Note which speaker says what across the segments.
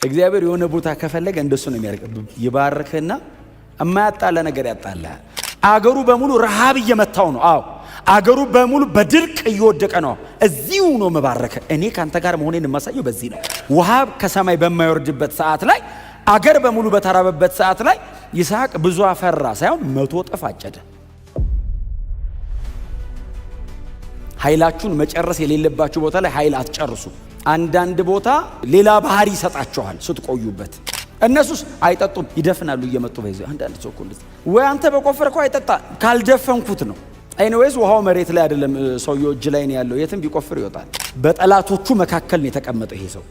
Speaker 1: እግዚአብሔር የሆነ ቦታ ከፈለገ እንደሱ ነው የሚያደርግ። ይባርክና የማያጣላ ነገር ያጣላል። አገሩ በሙሉ ረሃብ እየመታው ነው። አዎ አገሩ በሙሉ በድርቅ እየወደቀ ነው። እዚሁ ነው መባረከ። እኔ ካንተ ጋር መሆኔን የማሳየው በዚህ ነው። ውሃ ከሰማይ በማይወርድበት ሰዓት ላይ አገር በሙሉ በተራበበት ሰዓት ላይ ይስሐቅ ብዙ አፈራ ሳይሆን 100 እጥፍ አጨደ። ኃይላችሁን መጨረስ የሌለባችሁ ቦታ ላይ ኃይል አትጨርሱ። አንዳንድ ቦታ ሌላ ባህሪ ይሰጣችኋል ስትቆዩበት። እነሱስ አይጠጡም፣ ይደፍናሉ እየመጡ በዚህ አንዳንድ ሰው ሁሉ ወይ አንተ በቆፈርከው አይጠጣ ካልደፈንኩት ነው። ኤኒዌይስ ውሃው መሬት ላይ አይደለም ሰውየው እጅ ላይ ነው ያለው። የትም ቢቆፍር ይወጣል። በጠላቶቹ መካከል ነው የተቀመጠው ይሄ ሰው።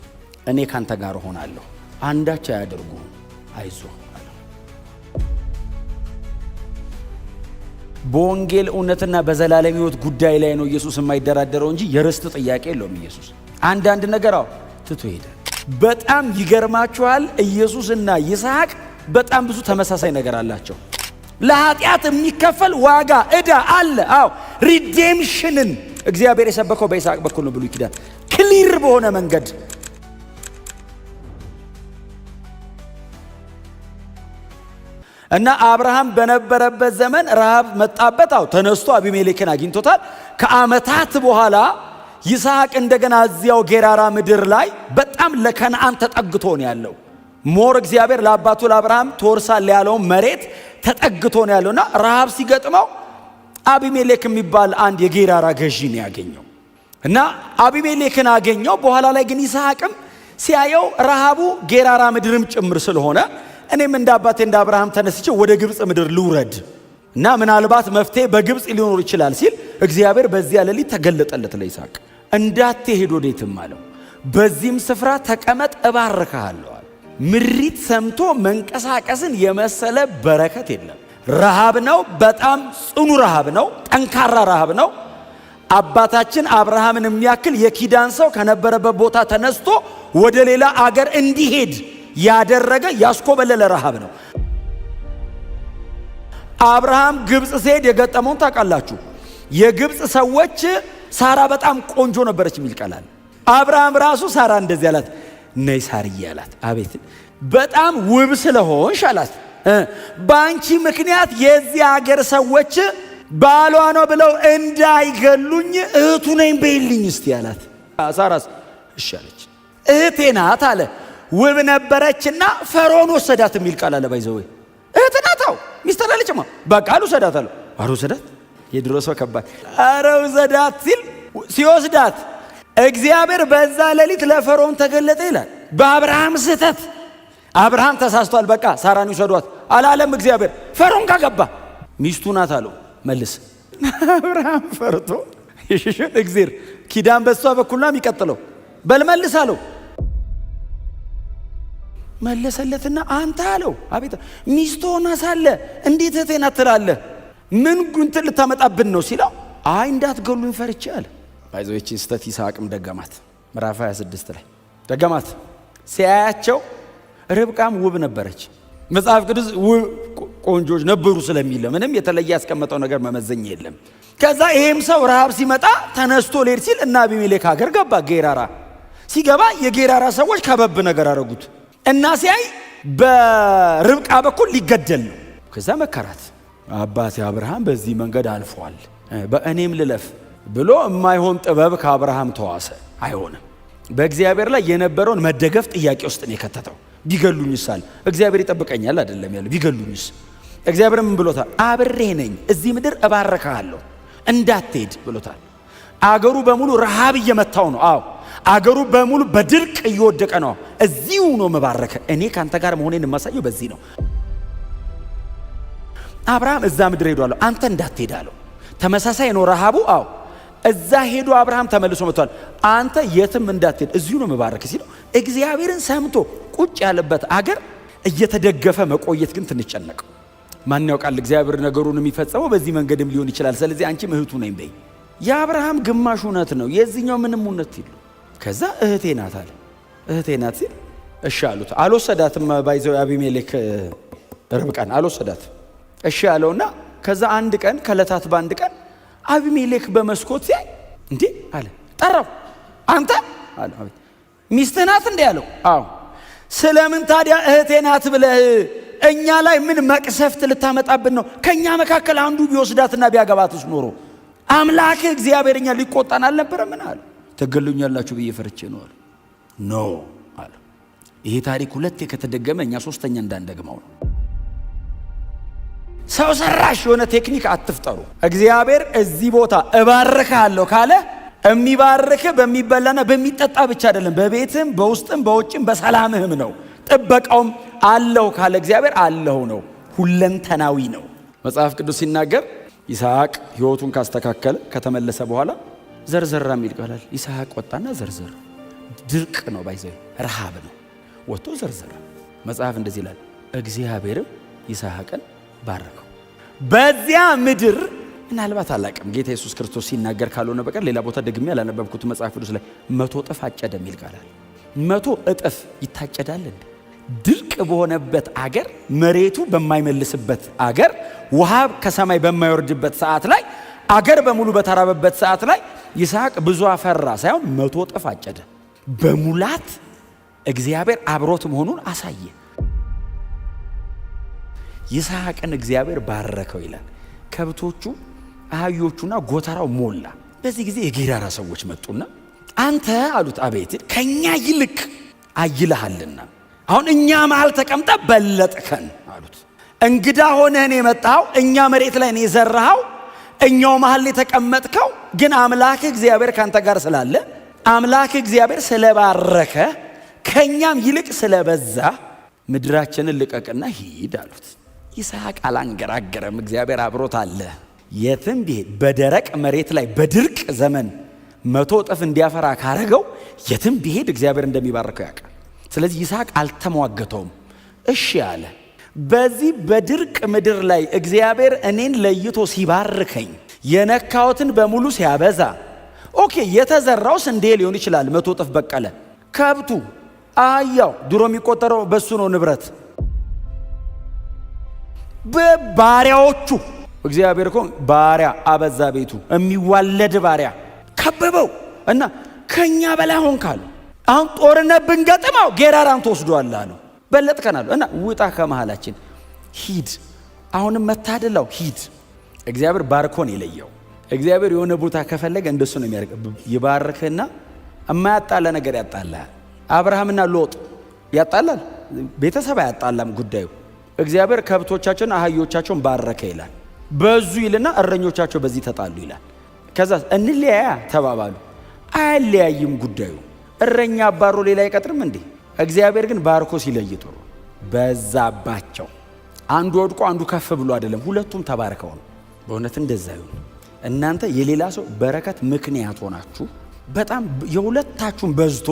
Speaker 1: እኔ ካንተ ጋር ሆናለሁ፣ አንዳች አያደርጉም፣ አይዞህ አለ። በወንጌል እውነትና በዘላለም ሕይወት ጉዳይ ላይ ነው ኢየሱስ የማይደራደረው እንጂ የርስት ጥያቄ የለውም። ኢየሱስ አንዳንድ ነገር ትቶ ሄደ። በጣም ይገርማችኋል። ኢየሱስና ይስሐቅ በጣም ብዙ ተመሳሳይ ነገር አላቸው። ለኃጢአት የሚከፈል ዋጋ ዕዳ አለ። አዎ ሪዴምሽንን እግዚአብሔር የሰበከው በይስሐቅ በኩል ነው። ብሉይ ኪዳን ክሊር በሆነ መንገድ እና አብርሃም በነበረበት ዘመን ረሃብ መጣበት። አዎ ተነስቶ አቢሜሌክን አግኝቶታል። ከዓመታት በኋላ ይስሐቅ እንደገና እዚያው ጌራራ ምድር ላይ በጣም ለከነዓን ተጠግቶ ነው ያለው። ሞር እግዚአብሔር ለአባቱ ለአብርሃም ትወርሳለህ ያለው መሬት ተጠግቶ ነው ያለውና ረሃብ ሲገጥመው አቢሜሌክ የሚባል አንድ የጌራራ ገዢ ነው ያገኘው እና አቢሜሌክን አገኘው። በኋላ ላይ ግን ይስሐቅም ሲያየው ረሃቡ ጌራራ ምድርም ጭምር ስለሆነ እኔም እንደ አባቴ እንደ አብርሃም ተነስቼ ወደ ግብጽ ምድር ልውረድ እና ምናልባት መፍትሄ በግብጽ ሊኖር ይችላል ሲል እግዚአብሔር በዚያ ሌሊት ተገለጠለት ለይስሐቅ። እንዳትሄድ ወዴትም አለው፣ በዚህም ስፍራ ተቀመጥ እባርክሃለሁ። ምሪት ሰምቶ መንቀሳቀስን የመሰለ በረከት የለም። ረሃብ ነው፣ በጣም ጽኑ ረሃብ ነው፣ ጠንካራ ረሃብ ነው። አባታችን አብርሃምን የሚያክል የኪዳን ሰው ከነበረበት ቦታ ተነስቶ ወደ ሌላ አገር እንዲሄድ ያደረገ ያስኮበለለ ረሃብ ነው። አብርሃም ግብጽ ሲሄድ የገጠመውን ታውቃላችሁ። የግብጽ ሰዎች ሳራ በጣም ቆንጆ ነበረች የሚል ቃል አለ። አብርሃም ራሱ ሳራ እንደዚህ አላት፣ ነይ ሳርዬ አላት። አቤት በጣም ውብ ስለሆንሽ አላት። በአንቺ ምክንያት የዚህ ሀገር ሰዎች ባሏ ነው ብለው እንዳይገሉኝ እህቱ ነኝ በይልኝ እስቲ አላት። ሳራስ እሺ አለች። እህቴ ናት አለ። ውብ ነበረችና ፈርዖን ወሰዳት የሚል ቃል አለ። ባይዘው እህት ናታው ሚስተላለችማ በቃ ወሰዳት አለ። አረ ወሰዳት የድሮ ሰው ከባድ። አረ ወሰዳት ሲል ሲወስዳት እግዚአብሔር በዛ ሌሊት ለፈርዖን ተገለጠ ይላል። በአብርሃም ስህተት አብርሃም ተሳስቷል፣ በቃ ሳራን ይወሰዷት አላለም እግዚአብሔር። ፈርዖን ካገባ ሚስቱ ናት አለው። መልስ አብርሃም ፈርቶ ይሽሽን እግዚአብሔር ኪዳን በሷ በኩልና የሚቀጥለው በልመልስ አለው። መለሰለትና አንተ አለው አቤት ሚስቱ ሆና ሳለ እንዴት እህቴ ናት ትላለህ? ምን ጉንትን ልታመጣብን ነው ሲለው አይ እንዳትገሉኝ ፈርቼ አለ። ባይዘው እቺ ስተት ይስሐቅም ደገማት። ምዕራፍ 26 ላይ ደገማት። ሲያያቸው ርብቃም ውብ ነበረች። መጽሐፍ ቅዱስ ውብ ቆንጆች ነበሩ ስለሚል ምንም የተለየ ያስቀመጠው ነገር መመዘኛ የለም። ከዛ ይሄም ሰው ረሃብ ሲመጣ ተነስቶ ሌድ ሲል እና አቢሜሌክ ሀገር ገባ። ጌራራ ሲገባ የጌራራ ሰዎች ከበብ ነገር አረጉት እና ሲያይ በርብቃ በኩል ሊገደል ነው። ከዛ መከራት። አባቴ አብርሃም በዚህ መንገድ አልፏል፣ በእኔም ልለፍ ብሎ የማይሆን ጥበብ ከአብርሃም ተዋሰ። አይሆንም። በእግዚአብሔር ላይ የነበረውን መደገፍ ጥያቄ ውስጥ ነው የከተተው። ቢገሉኝስ አለ እግዚአብሔር ይጠብቀኛል አይደለም ያለው። ቢገሉኝስ እግዚአብሔር ምን ብሎታል? አብሬ ነኝ፣ እዚህ ምድር እባርክሃለሁ፣ እንዳትሄድ ብሎታል። አገሩ በሙሉ ረሃብ እየመታው ነው። አዎ አገሩ በሙሉ በድርቅ እየወደቀ ነው። እዚሁ ነው መባረከ። እኔ ካንተ ጋር መሆኔን የማሳየው በዚህ ነው። አብርሃም እዛ ምድር ሄዷል፣ አንተ እንዳትሄድ አለው። ተመሳሳይ ነው ረሃቡ። አዎ እዛ ሄዶ አብርሃም ተመልሶ መጥቷል። አንተ የትም እንዳትሄድ እዚሁ ነው መባረክ ሲለው እግዚአብሔርን ሰምቶ ቁጭ ያለበት አገር እየተደገፈ መቆየት ግን ትንጨነቅ። ማን ያውቃል እግዚአብሔር ነገሩን የሚፈጸመው በዚህ መንገድም ሊሆን ይችላል። ስለዚህ አንቺ እህቱ ነኝ በይ። የአብርሃም ግማሽ እውነት ነው፣ የዚህኛው ምንም እውነት የለው። ከዛ እህቴ ናት አለ። እህቴ ናት ሲል እሺ አሉት። አልወሰዳትም። ባይዘው አቢሜሌክ ርብቃን አልወሰዳትም። እሺ ያለውና ከዛ አንድ ቀን ከለታት በአንድ ቀን አቢሜሌክ በመስኮት ሲያይ እንዴ አለ። ጠራው። አንተ አለ። አቤት ሚስትህ ናት እንዴ አለው። አዎ ስለምን ታዲያ እህቴ ናት ብለህ እኛ ላይ ምን መቅሰፍት ልታመጣብን ነው? ከኛ መካከል አንዱ ቢወስዳትና ቢያገባትስ ኖሮ አምላክ እግዚአብሔር እኛ ሊቆጣን አልነበረም? ምን አለ? ትገሉኛላችሁ ብዬ ፈርቼ ነው አለ። ኖ አለ። ይሄ ታሪክ ሁለቴ ከተደገመ እኛ ሶስተኛ እንዳንደግመው ነው። ሰው ሰራሽ የሆነ ቴክኒክ አትፍጠሩ። እግዚአብሔር እዚህ ቦታ እባርካለሁ ካለ የሚባርክ በሚበላና በሚጠጣ ብቻ አይደለም፣ በቤትም በውስጥም በውጭም በሰላምህም ነው። ጥበቃውም አለው ካለ እግዚአብሔር አለው ነው፣ ሁለንተናዊ ነው። መጽሐፍ ቅዱስ ሲናገር ይስሐቅ ሕይወቱን ካስተካከለ ከተመለሰ በኋላ ዘርዘራ የሚል ቃል ይስሐቅ ወጣና ዘርዘር። ድርቅ ነው ባይዘይ ረሃብ ነው። ወጥቶ ዘርዘራ። መጽሐፍ እንደዚህ ይላል፣ እግዚአብሔርም ይስሐቅን ባረከው። በዚያ ምድር ምናልባት አላቅም ጌታ ኢየሱስ ክርስቶስ ሲናገር ካልሆነ በቀር ሌላ ቦታ ደግሜ ያላነበብኩት መጽሐፍ ቅዱስ ላይ 100 እጥፍ አጨደ የሚል ቃል አለ። 100 እጥፍ ይታጨዳል እንዴ? ድርቅ በሆነበት አገር፣ መሬቱ በማይመልስበት አገር፣ ውሃ ከሰማይ በማይወርድበት ሰዓት ላይ፣ አገር በሙሉ በተራበበት ሰዓት ላይ ይስሐቅ ብዙ አፈራ ሳይሆን 100 እጥፍ አጨደ። በሙላት እግዚአብሔር አብሮት መሆኑን አሳየ። ይስሐቅን እግዚአብሔር ባረከው ይላል። ከብቶቹ አህዮቹና ጎተራው ሞላ። በዚህ ጊዜ የጌራራ ሰዎች መጡና አንተ አሉት፣ አቤት፣ ከኛ ይልቅ አይልሃልና አሁን እኛ መሃል ተቀምጠ በለጥከን አሉት። እንግዳ ሆነን የመጣው እኛ መሬት ላይ ነው የዘራኸው፣ እኛው መሃል የተቀመጥከው፣ ግን አምላክ እግዚአብሔር ካንተ ጋር ስላለ አምላክ እግዚአብሔር ስለባረከ ከኛም ይልቅ ስለበዛ ምድራችንን ልቀቅና ሂድ አሉት። ይስሐቅ አላንገራገረም። እግዚአብሔር አብሮት አለ። የትም ቢሄድ በደረቅ መሬት ላይ በድርቅ ዘመን 100 እጥፍ እንዲያፈራ ካረገው የትም ቢሄድ እግዚአብሔር እንደሚባርከው ያውቃል። ስለዚህ ይስሐቅ አልተሟገተውም፣ እሺ አለ። በዚህ በድርቅ ምድር ላይ እግዚአብሔር እኔን ለይቶ ሲባርከኝ የነካውትን በሙሉ ሲያበዛ፣ ኦኬ የተዘራው ስንዴ ሊሆን ይችላል፣ 100 እጥፍ በቀለ። ከብቱ አህያው ድሮ የሚቆጠረው በሱ ነው ንብረት። በባሪያዎቹ እግዚአብሔር እኮ ባሪያ አበዛ፣ ቤቱ የሚዋለድ ባሪያ ከበበው እና ከኛ በላይ ሆንካሉ። አሁን ጦርነት ብንገጥመው ጌራራን ትወስዷል አሉ። በለጥከናሉ እና ውጣ ከመሃላችን ሂድ። አሁንም መታደላው ሂድ። እግዚአብሔር ባርኮን የለየው። እግዚአብሔር የሆነ ቦታ ከፈለገ እንደሱ ነው የሚያደርግ። ይባርክና የማያጣላ ነገር ያጣላል። አብርሃምና ሎጥ ያጣላል፣ ቤተሰብ አያጣላም ጉዳዩ። እግዚአብሔር ከብቶቻቸውን አህዮቻቸውን ባረከ ይላል። በዙ ይልና እረኞቻቸው በዚህ ተጣሉ ይላል። ከዛ እንለያያ ተባባሉ። አያለያይም ጉዳዩ። እረኛ አባሮ ሌላ አይቀጥርም እንዴ? እግዚአብሔር ግን ባርኮ ሲለይ ጥሩ በዛባቸው። አንዱ ወድቆ አንዱ ከፍ ብሎ አይደለም፣ ሁለቱም ተባርከው ነው። በእውነት እንደዛ ይሁን። እናንተ የሌላ ሰው በረከት ምክንያት ሆናችሁ በጣም የሁለታችሁም በዝቶ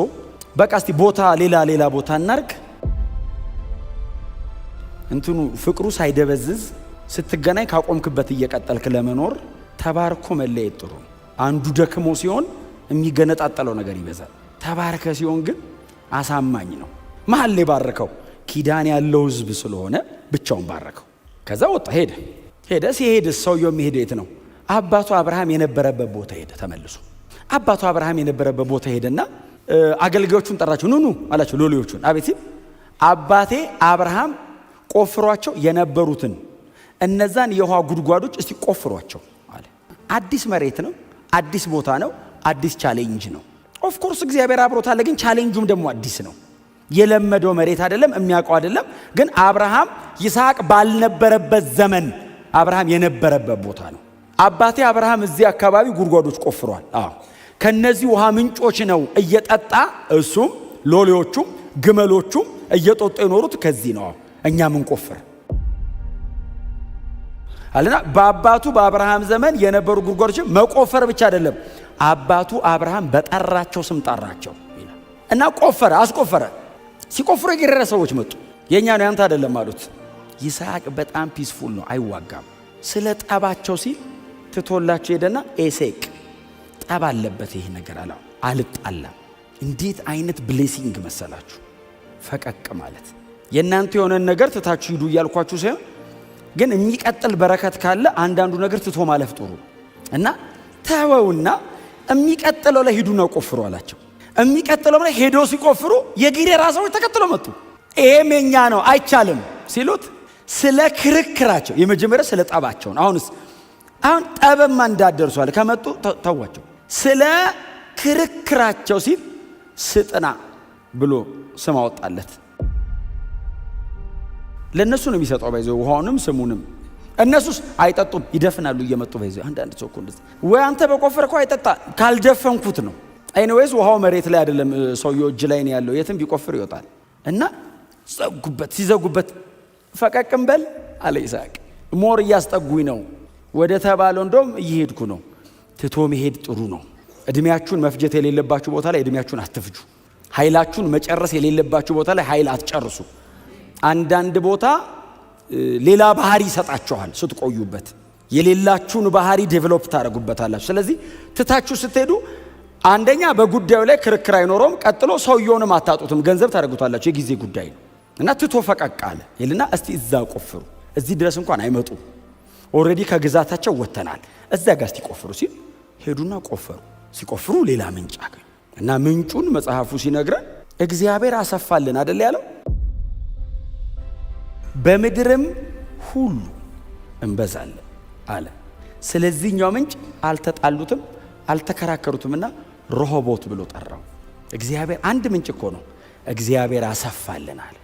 Speaker 1: በቃ እስቲ ቦታ ሌላ ቦታ እናርግ እንትኑ ፍቅሩ ሳይደበዝዝ ስትገናኝ ካቆምክበት እየቀጠልክ ለመኖር ተባርኮ መለየት ጥሩ። አንዱ ደክሞ ሲሆን የሚገነጣጠለው ነገር ይበዛል። ተባርከ ሲሆን ግን አሳማኝ ነው። መሀል ላይ ባረከው ኪዳን ያለው ሕዝብ ስለሆነ ብቻውን ባረከው። ከዛ ወጣ ሄደ። ሲሄድ ሰውየው የሚሄድ የት ነው? አባቱ አብርሃም የነበረበት ቦታ ሄደ። ተመልሶ አባቱ አብርሃም የነበረበት ቦታ ሄደና አገልጋዮቹን ጠራቸው። ኑ አላቸው ሎሌዎቹን። አቤት ሲል አባቴ አብርሃም ቆፍሯቸው የነበሩትን እነዛን የውሃ ጉድጓዶች እስቲ ቆፍሯቸው አለ። አዲስ መሬት ነው፣ አዲስ ቦታ ነው፣ አዲስ ቻሌንጅ ነው። ኦፍ ኮርስ እግዚአብሔር አብሮት አለ፣ ግን ቻሌንጁም ደግሞ አዲስ ነው። የለመደው መሬት አይደለም፣ የሚያውቀው አይደለም። ግን አብርሃም ይስሐቅ ባልነበረበት ዘመን አብርሃም የነበረበት ቦታ ነው። አባቴ አብርሃም እዚህ አካባቢ ጉድጓዶች ቆፍሯል። ከነዚህ ውሃ ምንጮች ነው እየጠጣ እሱም ሎሌዎቹም ግመሎቹም እየጠጡ የኖሩት ከዚህ ነው። እኛ ምን ቆፍር አለና በአባቱ በአብርሃም ዘመን የነበሩ ጉድጓዶች መቆፈር ብቻ አይደለም፣ አባቱ አብርሃም በጠራቸው ስም ጠራቸው እና ቆፈረ፣ አስቆፈረ። ሲቆፍሩ የጌረረ ሰዎች መጡ። የኛ ነው ያንተ አይደለም አሉት። ይስሐቅ በጣም ፒስፉል ነው፣ አይዋጋም። ስለ ጠባቸው ሲል ትቶላቸው ሄደና ኤሴቅ ጠብ አለበት ይሄ ነገር አለ። አልጣላም። እንዴት አይነት ብሌሲንግ መሰላችሁ! ፈቀቅ ማለት የእናንተ የሆነን ነገር ትታችሁ ሂዱ እያልኳችሁ ሳይሆን ግን የሚቀጥል በረከት ካለ አንዳንዱ ነገር ትቶ ማለፍ ጥሩ እና ተወውና የሚቀጥለው ላይ ሂዱና ቆፍሩ አላቸው። የሚቀጥለው ላይ ሄዶ ሲቆፍሩ የጌራራ ሰዎች ተከትለው መጡ። ይሄም የኛ ነው አይቻልም ሲሉት ስለ ክርክራቸው የመጀመሪያ ስለ ጠባቸው ነው። አሁን ጠበማ እንዳደርሷል ከመጡ ተዋቸው። ስለ ክርክራቸው ሲል ስጥና ብሎ ስም አወጣለት። ለነሱ ነው የሚሰጠው ባይዘው ውሃውንም ስሙንም። እነሱስ አይጠጡም፣ ይደፍናሉ እየመጡ ባይዘው። አንዳንድ ሰው እኮ እንደዚህ ወይ አንተ በቆፈርከው አይጠጣ ካልደፈንኩት ነው። ኤኒዌይስ ውሃው መሬት ላይ አይደለም ሰውየው እጅ ላይ ነው ያለው፣ የትም ቢቆፍር ይወጣል። እና ሲዘጉበት ፈቀቅም በል አለ ይስሐቅ። ሞር እያስጠጉኝ ነው ወደ ተባለው እንደውም እየሄድኩ ነው። ትቶ መሄድ ጥሩ ነው። እድሜያችሁን መፍጀት የሌለባችሁ ቦታ ላይ እድሜያችሁን አትፍጁ። ኃይላችሁን መጨረስ የሌለባችሁ ቦታ ላይ ኃይል አትጨርሱ። አንዳንድ ቦታ ሌላ ባህሪ ይሰጣችኋል ስትቆዩበት፣ የሌላችሁን ባህሪ ዴቨሎፕ ታደርጉበታላችሁ። ስለዚህ ትታችሁ ስትሄዱ አንደኛ በጉዳዩ ላይ ክርክር አይኖረውም፣ ቀጥሎ ሰውየውንም አታጡትም፣ ገንዘብ ታደርጉታላችሁ። የጊዜ ጉዳይ ነው እና ትቶ ፈቀቅ አለ ይልና እስቲ እዛ ቆፍሩ። እዚህ ድረስ እንኳን አይመጡ፣ ኦልሬዲ ከግዛታቸው ወጥተናል፣ እዛ ጋር እስቲ ቆፍሩ ሲል ሄዱና ቆፈሩ። ሲቆፍሩ ሌላ ምንጭ አገኙ እና ምንጩን መጽሐፉ ሲነግረን እግዚአብሔር አሰፋልን አይደል ያለው፣ በምድርም ሁሉ እንበዛለን አለ። ስለዚህኛው ምንጭ አልተጣሉትም አልተከራከሩትምና ሮሆቦት ብሎ ጠራው። እግዚአብሔር አንድ ምንጭ እኮ ነው። እግዚአብሔር አሰፋልን አለ፣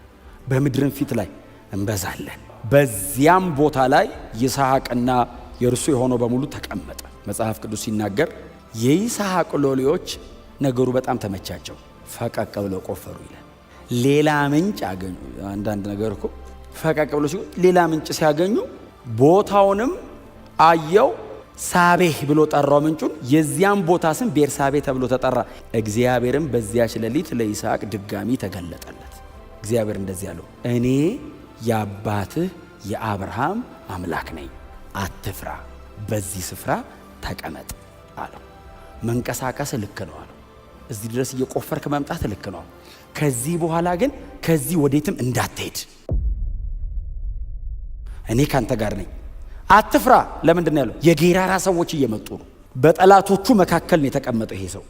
Speaker 1: በምድርም ፊት ላይ እንበዛለን። በዚያም ቦታ ላይ ይስሐቅና የእርሱ የሆነው በሙሉ ተቀመጠ። መጽሐፍ ቅዱስ ሲናገር የይስሐቅ ሎሌዎች ነገሩ በጣም ተመቻቸው፣ ፈቀቅ ብለው ቆፈሩ ይላል። ሌላ ምንጭ አገኙ። አንዳንድ ነገር እኮ ፈቀቅ ብሎ ሲሆን ሌላ ምንጭ ሲያገኙ ቦታውንም አየው፣ ሳቤህ ብሎ ጠራው ምንጩን። የዚያም ቦታ ስም ቤርሳቤ ተብሎ ተጠራ። እግዚአብሔርም በዚያች ሌሊት ለይስሐቅ ድጋሚ ተገለጠለት። እግዚአብሔር እንደዚህ አለው፣ እኔ የአባትህ የአብርሃም አምላክ ነኝ፣ አትፍራ፣ በዚህ ስፍራ ተቀመጥ አለው። መንቀሳቀስ ልክ ነው አለው። እዚህ ድረስ እየቆፈርክ መምጣት ልክ ነው። ከዚህ በኋላ ግን ከዚህ ወዴትም እንዳትሄድ፣ እኔ ካንተ ጋር ነኝ፣ አትፍራ። ለምንድን ነው ያለው? የጌራራ ሰዎች እየመጡ ነው። በጠላቶቹ መካከል ነው የተቀመጠው ይሄ ሰው።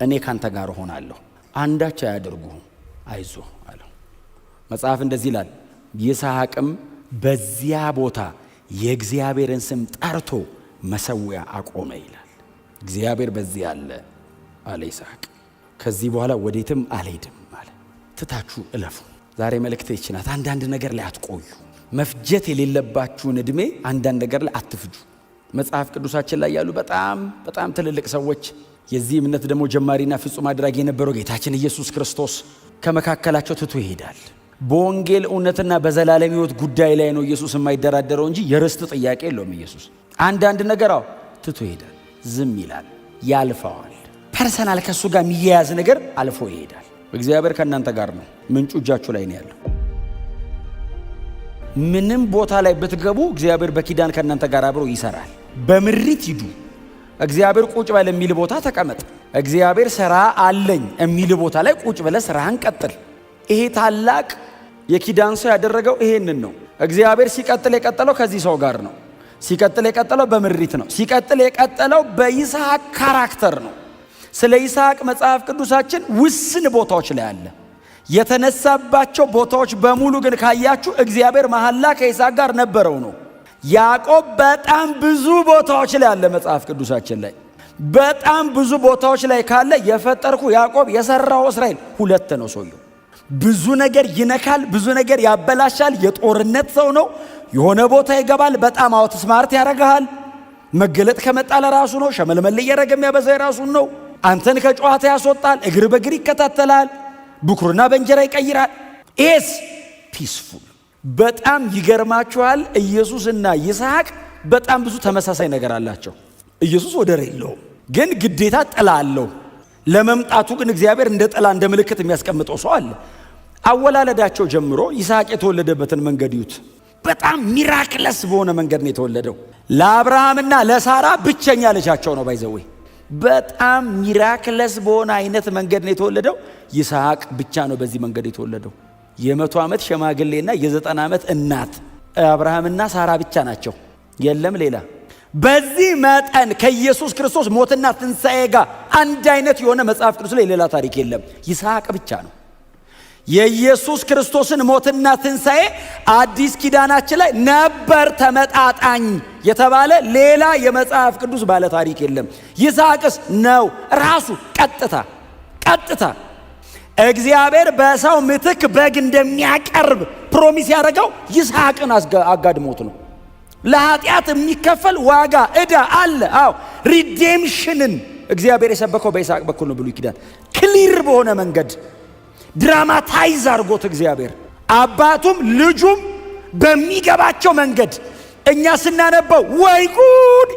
Speaker 1: እኔ ካንተ ጋር ሆናለሁ፣ አንዳች አያደርጉህም፣ አይዞህ አለው። መጽሐፍ እንደዚህ ይላል፣ ይስሐቅም በዚያ ቦታ የእግዚአብሔርን ስም ጠርቶ መሰዊያ አቆመ ይላል። እግዚአብሔር በዚህ አለ ይስሐቅ። ከዚህ በኋላ ወዴትም አልሄድም አለ። ትታችሁ እለፉ። ዛሬ መልእክቴ ይህች ናት። አንዳንድ ነገር ላይ አትቆዩ። መፍጀት የሌለባችሁን እድሜ አንዳንድ ነገር ላይ አትፍጁ። መጽሐፍ ቅዱሳችን ላይ ያሉ በጣም ትልልቅ ሰዎች፣ የዚህ እምነት ደግሞ ጀማሪና ፍጹም አድራጊ የነበረው ጌታችን ኢየሱስ ክርስቶስ ከመካከላቸው ትቶ ይሄዳል። በወንጌል እውነትና በዘላለም ሕይወት ጉዳይ ላይ ነው ኢየሱስ የማይደራደረው እንጂ የርስት ጥያቄ የለውም። ኢየሱስ አንዳንድ ነገር ትቶ ይሄዳል፣ ዝም ይላል፣ ያልፈዋል። ፐርሰናል ከእሱ ጋር የሚያያዝ ነገር አልፎ ይሄዳል። እግዚአብሔር ከእናንተ ጋር ነው። ምንጩ እጃችሁ ላይ ነው ያለው። ምንም ቦታ ላይ ብትገቡ እግዚአብሔር በኪዳን ከእናንተ ጋር አብሮ ይሰራል። በምሪት ሂዱ። እግዚአብሔር ቁጭ በል የሚል ቦታ ተቀመጥ። እግዚአብሔር ሥራ አለኝ የሚል ቦታ ላይ ቁጭ በለ፣ ሥራህን ቀጥል። ይሄ ታላቅ የኪዳን ሰው ያደረገው ይሄንን ነው። እግዚአብሔር ሲቀጥል የቀጠለው ከዚህ ሰው ጋር ነው። ሲቀጥል የቀጠለው በምሪት ነው። ሲቀጥል የቀጠለው በይስሐቅ ካራክተር ነው። ስለ ይስሐቅ መጽሐፍ ቅዱሳችን ውስን ቦታዎች ላይ አለ። የተነሳባቸው ቦታዎች በሙሉ ግን ካያችሁ እግዚአብሔር መሐላ ከይስሐቅ ጋር ነበረው ነው። ያዕቆብ በጣም ብዙ ቦታዎች ላይ አለ መጽሐፍ ቅዱሳችን ላይ። በጣም ብዙ ቦታዎች ላይ ካለ የፈጠርኩ ያዕቆብ የሰራው እስራኤል ሁለት ነው። ሰውየው ብዙ ነገር ይነካል፣ ብዙ ነገር ያበላሻል። የጦርነት ሰው ነው። የሆነ ቦታ ይገባል፣ በጣም አውት ስማርት ያደርግሃል። መገለጥ ከመጣ ለራሱ ነው። ሸመልመል እያደረገ የሚያበዛው የራሱን ነው። አንተን ከጨዋታ ያስወጣል፣ እግር በእግር ይከታተላል፣ ብኩርና በእንጀራ ይቀይራል። ኤስ ፒስፉል። በጣም ይገርማችኋል። ኢየሱስና ይስሐቅ በጣም ብዙ ተመሳሳይ ነገር አላቸው። ኢየሱስ ወደር የለውም፣ ግን ግዴታ ጥላ አለው። ለመምጣቱ ግን እግዚአብሔር እንደ ጥላ እንደ ምልክት የሚያስቀምጠው ሰው አለ። አወላለዳቸው ጀምሮ ይስሐቅ የተወለደበትን መንገድ ይዩት። በጣም ሚራክለስ በሆነ መንገድ ነው የተወለደው። ለአብርሃምና ለሳራ ብቸኛ ልጃቸው ነው። ባይዘዌ በጣም ሚራክለስ በሆነ አይነት መንገድ ነው የተወለደው። ይስሐቅ ብቻ ነው በዚህ መንገድ የተወለደው። የ100 ዓመት ሸማግሌና የ90 ዓመት እናት አብርሃምና ሳራ ብቻ ናቸው። የለም ሌላ። በዚህ መጠን ከኢየሱስ ክርስቶስ ሞትና ትንሣኤ ጋር አንድ አይነት የሆነ መጽሐፍ ቅዱስ ላይ ሌላ ታሪክ የለም። ይስሐቅ ብቻ ነው። የኢየሱስ ክርስቶስን ሞትና ትንሣኤ አዲስ ኪዳናችን ላይ ነበር ተመጣጣኝ የተባለ ሌላ የመጽሐፍ ቅዱስ ባለ ታሪክ የለም። ይስሐቅስ ነው ራሱ ቀጥታ እግዚአብሔር በሰው ምትክ በግ እንደሚያቀርብ ፕሮሚስ ያደረገው ይስሐቅን አጋድሞት ነው። ለኃጢአት የሚከፈል ዋጋ ዕዳ አለ። አዎ ሪዴምሽንን እግዚአብሔር የሰበከው በይስሐቅ በኩል ነው። ብሉይ ኪዳን ክሊር በሆነ መንገድ ድራማታይዝ አድርጎት እግዚአብሔር አባቱም ልጁም በሚገባቸው መንገድ እኛ ስናነበው ወይ ጉድ